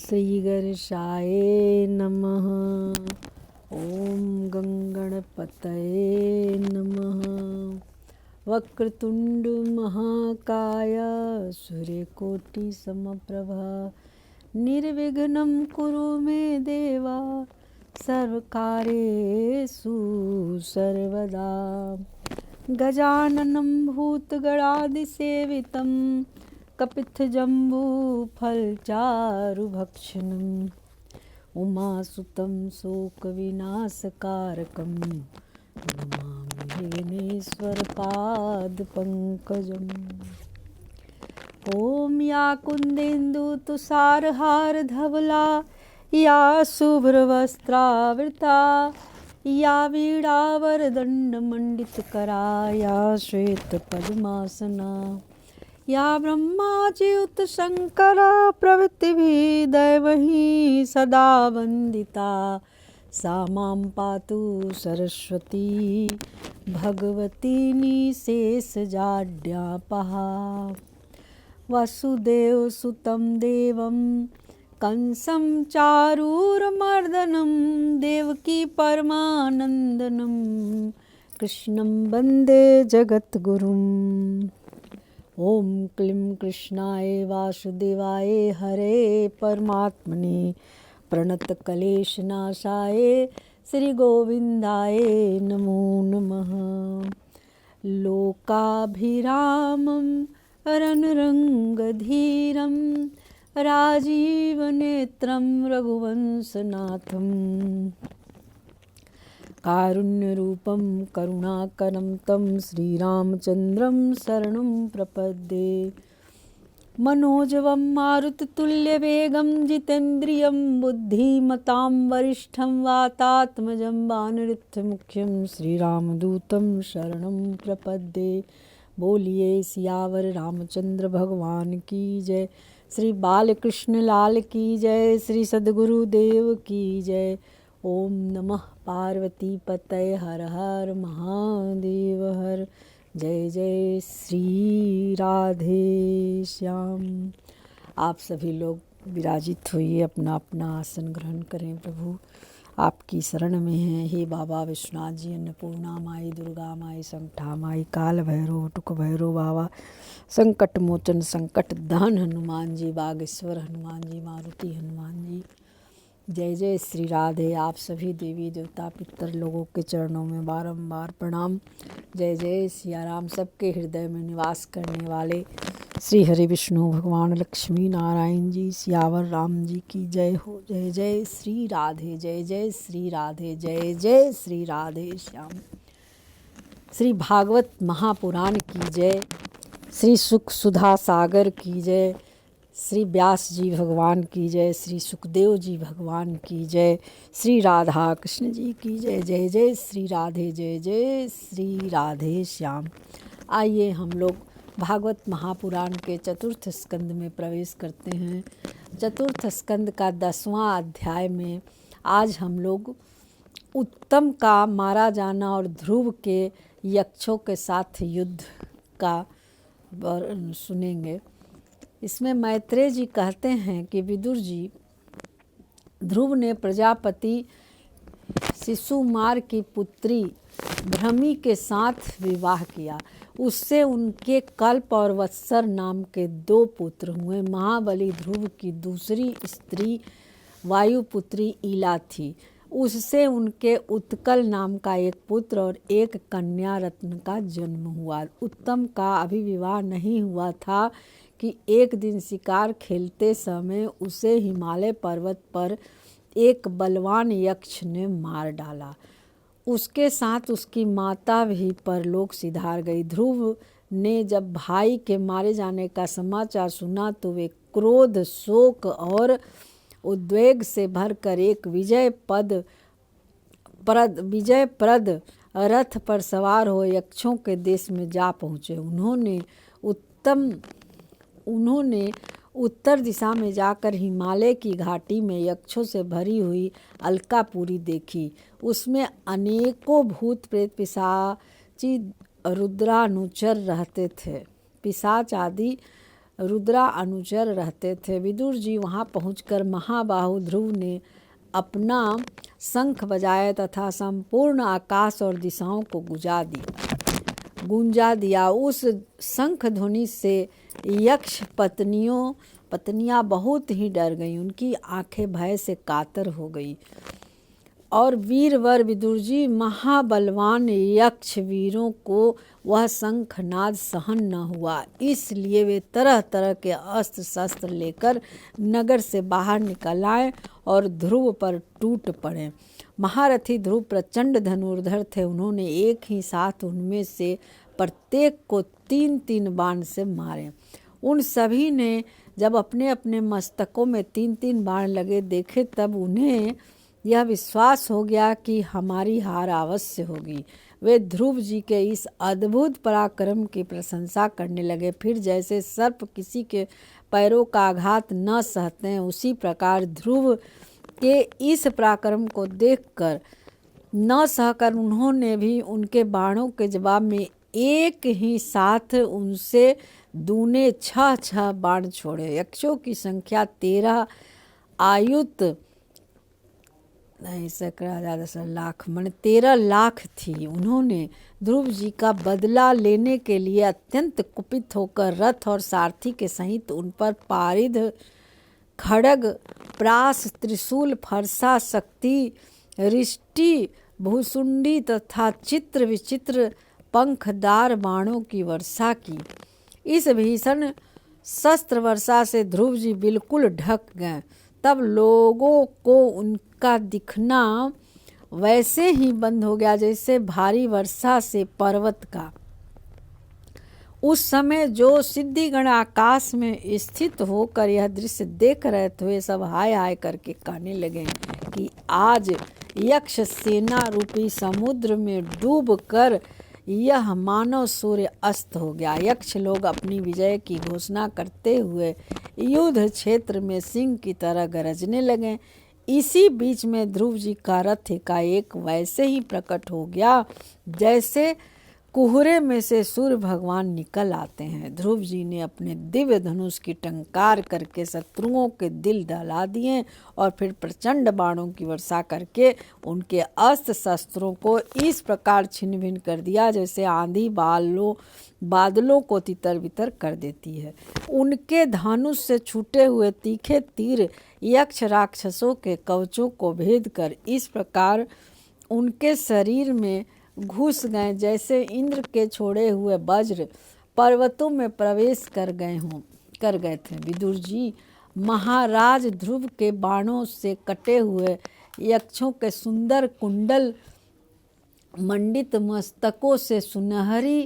श्रीगणेशाय नमः। ओम गंगणपतये नमः। वक्रतुंड महाकाय सूर्यकोटि समप्रभा निर्विघ्नं कुरु मे देवा सर्वकार्येषु सर्वदा। गजाननं भूतगणादिसेवितं कपित्थजम्बूफलचारुभक्षणम् उमासुतं शोकविनाशकारकं नमामि विघ्नेश्वरपादपङ्कजम्। ॐ या कुन्देन्दुतुषारहारधवला या शुभ्रवस्त्रावृता या वीणावरदण्डमण्डितकरा या श्वेतपद्मासना या ब्रह्माच्युतशङ्करा प्रभृतिभिः दैवैः सदा वन्दिता सा मां पातु सरस्वती भगवती निशेषजाड्यापहा। वसुदेवसुतं देवं कंसं चारूरमर्दनं देवकी परमानन्दनं कृष्णं वन्दे जगद्गुरुम्। ओम क्लीं कृष्णाय वासुदेवाय हरे परमात्मने प्रणतक्लेशनाशाय श्रीगोविन्दाय नमो नमः। लोकाभिरामं रणरङ्गधीरं राजीवनेत्रं रघुवंशनाथं कारुण्यरूपं करुणाकरं तं श्रीरामचन्द्रं शरणं प्रपद्ये। मनोजवं मारुततुल्यवेगं जितेन्द्रियं बुद्धिमतां वरिष्ठं वातात्मजं वानरयुथमुख्यं श्रीरामदूतं शरणं प्रपद्ये। बोलिए सियावर रामचंद्र भगवान की जय। श्री बालकृष्ण लाल की जय। श्री सद्गुरुदेव की जय। ओम नमः पार्वती पतये हर हर महादेव हर। जय जय श्री राधे श्याम। आप सभी लोग विराजित होइए, अपना अपना आसन ग्रहण करें। प्रभु आपकी शरण में हैं। हे बाबा विश्वनाथ जी, अन्नपूर्णा माई, दुर्गा माई, संकटा माई, काल भैरव, टुक भैरव बाबा, संकट मोचन संकट दहन हनुमान जी, बागेश्वर हनुमान जी, मारुति हनुमान जी। जय जय श्री राधे। आप सभी देवी देवता पितर लोगों के चरणों में बारंबार प्रणाम। जय जय सिया राम। सबके हृदय में निवास करने वाले श्री हरि विष्णु भगवान लक्ष्मी नारायण जी सियावर राम जी की जय हो। जय जय श्री राधे। जय जय श्री राधे। जय जय श्री राधे श्याम। श्री भागवत महापुराण की जय। श्री सुख सुधा सागर की जय। श्री व्यास जी भगवान की जय। श्री सुखदेव जी भगवान की जय। श्री राधा कृष्ण जी की जय। जय जय श्री राधे। जय जय श्री राधे श्याम। आइए हम लोग भागवत महापुराण के चतुर्थ स्कंद में प्रवेश करते हैं। चतुर्थ स्कंद का 10वां अध्याय में आज हम लोग उत्तम का मारा जाना और ध्रुव के यक्षों के साथ युद्ध का सुनेंगे। इसमें मैत्रेय जी कहते हैं कि विदुर जी, ध्रुव ने प्रजापति शिशुमार की पुत्री भ्रमी के साथ विवाह किया। उससे उनके कल्प और वत्सर नाम के 2 पुत्र हुए। महाबली ध्रुव की दूसरी स्त्री वायुपुत्री ईला थी। उससे उनके उत्कल नाम का एक पुत्र और एक कन्या रत्न का जन्म हुआ। उत्तम का अभी विवाह नहीं हुआ था कि एक दिन शिकार खेलते समय उसे हिमालय पर्वत पर एक बलवान यक्ष ने मार डाला। उसके साथ उसकी माता भी परलोक सिधार गई। ध्रुव ने जब भाई के मारे जाने का समाचार सुना तो वे क्रोध, शोक और उद्वेग से भरकर एक विजयप्रद रथ पर सवार हो यक्षों के देश में जा पहुँचे। उन्होंने उत्तर दिशा में जाकर हिमालय की घाटी में यक्षों से भरी हुई अलकापुरी देखी। उसमें अनेकों भूत प्रेत पिशाची रुद्रानुचर रहते थे। पिशाच आदि रुद्रा अनुचर रहते थे। विदुर जी वहाँ पहुंचकर महाबाहु ध्रुव ने अपना शंख बजाया तथा संपूर्ण आकाश और दिशाओं को गूंजा दिया। उस शंख ध्वनि से यक्ष पत्नियां बहुत ही डर गईं। उनकी आंखें भय से कातर हो गई और वीरवर विदुर जी महाबलवान यक्ष वीरों को वह शंखनाद सहन न हुआ, इसलिए वे तरह तरह के अस्त्र शस्त्र लेकर नगर से बाहर निकल आए और ध्रुव पर टूट पड़े। महारथी ध्रुव प्रचंड धनुर्धर थे। उन्होंने एक ही साथ उनमें से प्रत्येक को 3-3 बाण से मारे। उन सभी ने जब अपने अपने मस्तकों में 3-3 बाण लगे देखे, तब उन्हें यह विश्वास हो गया कि हमारी हार अवश्य होगी। वे ध्रुव जी के इस अद्भुत पराक्रम की प्रशंसा करने लगे। फिर जैसे सर्प किसी के पैरों का आघात न सहते हैं, उसी प्रकार ध्रुव के इस पराक्रम को देखकर न सहकर उन्होंने भी उनके बाणों के जवाब में एक ही साथ उनसे दूने 6 बाण छोड़े। यक्षों की संख्या 13 आयुत नहीं सकरा ज़्यादा सर लाख मन 13 लाख थी। उन्होंने ध्रुव जी का बदला लेने के लिए अत्यंत कुपित होकर रथ और सारथी के सहित उन पर पारिध, खड्ग, प्रास, त्रिशूल, फरसा, शक्ति, रिष्टि, भूसुंडी तथा चित्र विचित्र पंखदार बाणों की वर्षा की। इस भीषण शस्त्र वर्षा से ध्रुव जी बिल्कुल ढक गए। तब लोगों को उनका दिखना वैसे ही बंद हो गया जैसे भारी वर्षा से पर्वत का। उस समय जो सिद्धिगण आकाश में स्थित होकर यह दृश्य देख रहे थे, सब हाय हाय करके कहने लगे कि आज यक्ष सेना रूपी समुद्र में डूब कर यह मानव सूर्य अस्त हो गया। यक्ष लोग अपनी विजय की घोषणा करते हुए युद्ध क्षेत्र में सिंह की तरह गरजने लगे। इसी बीच में ध्रुव जी का रथ एकाएक वैसे ही प्रकट हो गया जैसे कुहरे में से सूर्य भगवान निकल आते हैं। ध्रुव जी ने अपने दिव्य धनुष की टंकार करके शत्रुओं के दिल दहला दिए और फिर प्रचंड बाणों की वर्षा करके उनके अस्त्र शस्त्रों को इस प्रकार छिन्न भिन्न कर दिया जैसे आंधी बादलों को तितर बितर कर देती है। उनके धनुष से छूटे हुए तीखे तीर यक्ष राक्षसों के कवचों को भेद कर इस प्रकार उनके शरीर में घुस गए जैसे इंद्र के छोड़े हुए वज्र पर्वतों में प्रवेश कर गए थे। विदुर जी महाराज ध्रुव के बाणों से कटे हुए यक्षों के सुंदर कुंडल मंडित मस्तकों से सुनहरी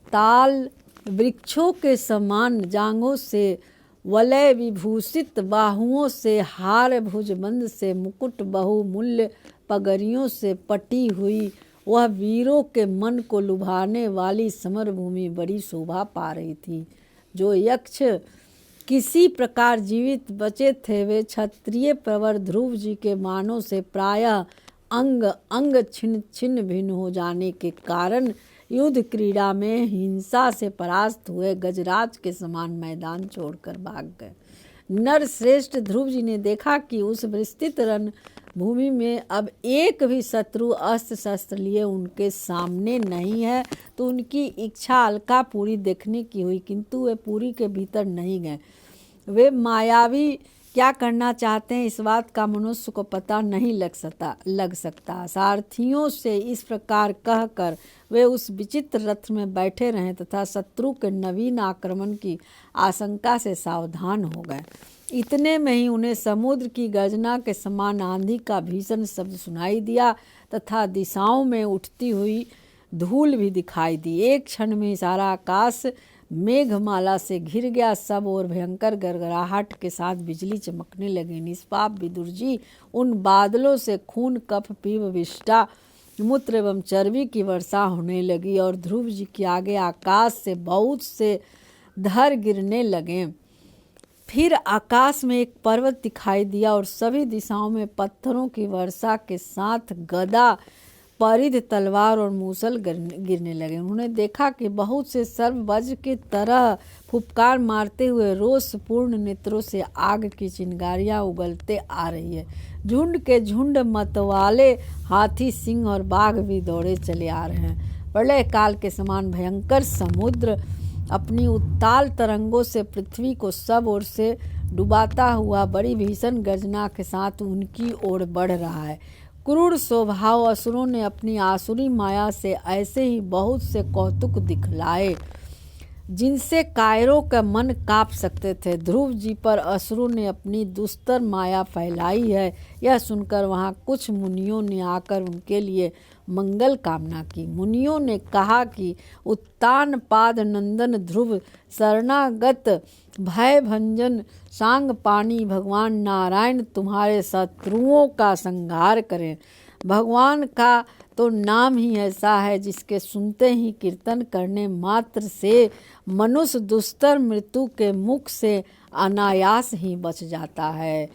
ताल, वृक्षों के समान जांघों से वलय विभूषित बाहुओं से हार, भुजबंद से मुकुट, बहुमूल्य पगड़ियों से पटी हुई वह वीरों के मन को लुभाने वाली समरभूमि बड़ी शोभा पा रही थी। जो यक्ष किसी प्रकार जीवित बचे थे वे क्षत्रिय प्रवर ध्रुव जी के बाणों से प्रायः अंग अंग छिन्न छिन्न भिन्न हो जाने के कारण युद्ध क्रीड़ा में हिंसा से परास्त हुए गजराज के समान मैदान छोड़कर भाग गए। नर श्रेष्ठ ध्रुव जी ने देखा कि उस विस्तृत रण भूमि में अब एक भी शत्रु अस्त्र शस्त्र लिए उनके सामने नहीं है, तो उनकी इच्छा अलका पूरी देखने की हुई, किंतु वे पूरी के भीतर नहीं गए। वे मायावी क्या करना चाहते हैं इस बात का मनुष्य को पता नहीं लग सकता। सारथियों से इस प्रकार कहकर वे उस विचित्र रथ में बैठे रहे तथा शत्रु के नवीन आक्रमण की आशंका से सावधान हो गए। इतने में ही उन्हें समुद्र की गर्जना के समान आंधी का भीषण शब्द सुनाई दिया तथा दिशाओं में उठती हुई धूल भी दिखाई दी। एक क्षण में सारा आकाश मेघमाला से घिर गया। सब और भयंकर गड़गड़ाहट के साथ बिजली चमकने लगी। निष्पाप विदुर जी उन बादलों से खून, कफ, पीप, विष्ठा, मूत्र एवं चर्बी की वर्षा होने लगी और ध्रुव जी के आगे आकाश से बहुत से धर गिरने लगे। फिर आकाश में एक पर्वत दिखाई दिया और सभी दिशाओं में पत्थरों की वर्षा के साथ गदा, परिध, तलवार और मूसल गिरने लगे। उन्होंने देखा कि बहुत से सर्प वज्र की तरह फुफकार मारते हुए रोषपूर्ण नेत्रों से आग की चिंगारियां उगलते आ रही है। झुंड के झुंड मतवाले हाथी, सिंह और बाघ भी दौड़े चले आ रहे हैं। प्रलय काल के समान भयंकर समुद्र अपनी उत्ताल तरंगों से पृथ्वी को सब ओर से डुबाता हुआ बड़ी भीषण गर्जना के साथ उनकी ओर बढ़ रहा है। क्रूर स्वभाव असुरों ने अपनी आसुरी माया से ऐसे ही बहुत से कौतुक दिखलाए जिनसे कायरों का मन कांप सकते थे। ध्रुव जी पर असुरों ने अपनी दुस्तर माया फैलाई है, यह सुनकर वहाँ कुछ मुनियों ने आकर उनके लिए मंगल कामना की। मुनियों ने कहा कि उत्तान पाद नंदन ध्रुव शरणागत भय भंजन सांग पानी भगवान नारायण तुम्हारे शत्रुओं का संहार करें। भगवान का तो नाम ही ऐसा है जिसके सुनते ही कीर्तन करने मात्र से मनुष्य दुस्तर मृत्यु के मुख से अनायास ही बच जाता है।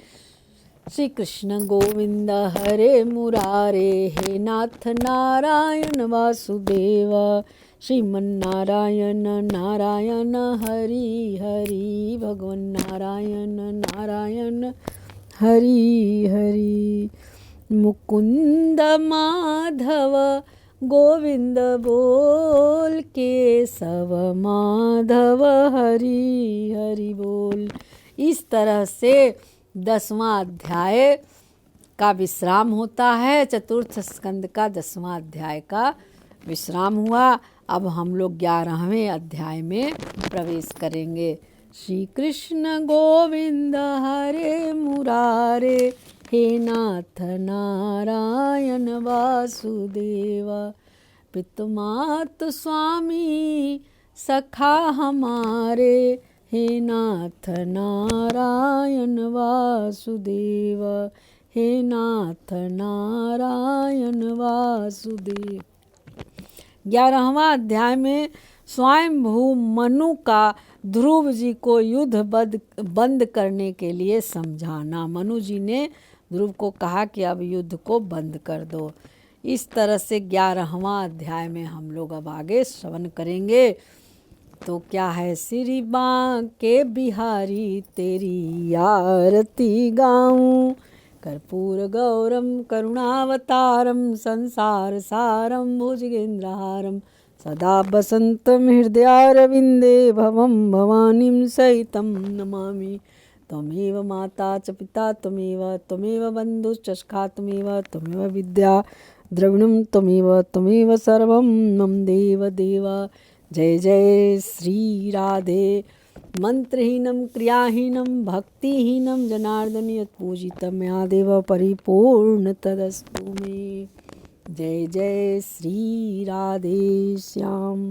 श्री कृष्ण गोविंद हरे मुरारे, हे नाथ नारायण वासुदेव, श्रीमन्नारायण नारायण हरि हरि, भगवन नारायण नारायण हरि हरि। मुकुंद माधव गोविंद बोल, केशव माधव हरि हरि बोल। इस तरह से 10वां अध्याय का विश्राम होता है। चतुर्थ स्कंद का 10वां अध्याय का विश्राम हुआ। अब हम लोग 11वें अध्याय में प्रवेश करेंगे। श्री कृष्ण गोविंद हरे मुरारे, हे नाथ नारायण वासुदेव, पितुमातु स्वामी सखा हमारे, हे नाथ नारायण वासुदेव, हे नाथ नारायण वासुदेव। 11वां अध्याय में स्वयंभू मनु का ध्रुव जी को युद्ध बंद करने के लिए समझाना। मनु जी ने ध्रुव को कहा कि अब युद्ध को बंद कर दो। इस तरह से 11वां अध्याय में हम लोग अब आगे श्रवण करेंगे। तो क्या है, श्री बांके बिहारी तेरी आरती गाऊं, कर्पूर गौरम करुणावतारम संसार सारम भुजगेंद्रहारम, सदा बसंतम हृदयारविंदे भवम भवानीं सहितं नमामि। त्वमेव माता च पिता त्वमेव बन्धुश्च सखा त्वमेव विद्या द्रविणं त्वमेव सर्वं मम देव देव। जय जय श्री राधे। मंत्रहीनं क्रियाहीनं भक्तिहीनं जनार्दन यत्पूजितं मयादेव परिपूर्ण तदस्तु मे। जय जय श्री राधे श्याम।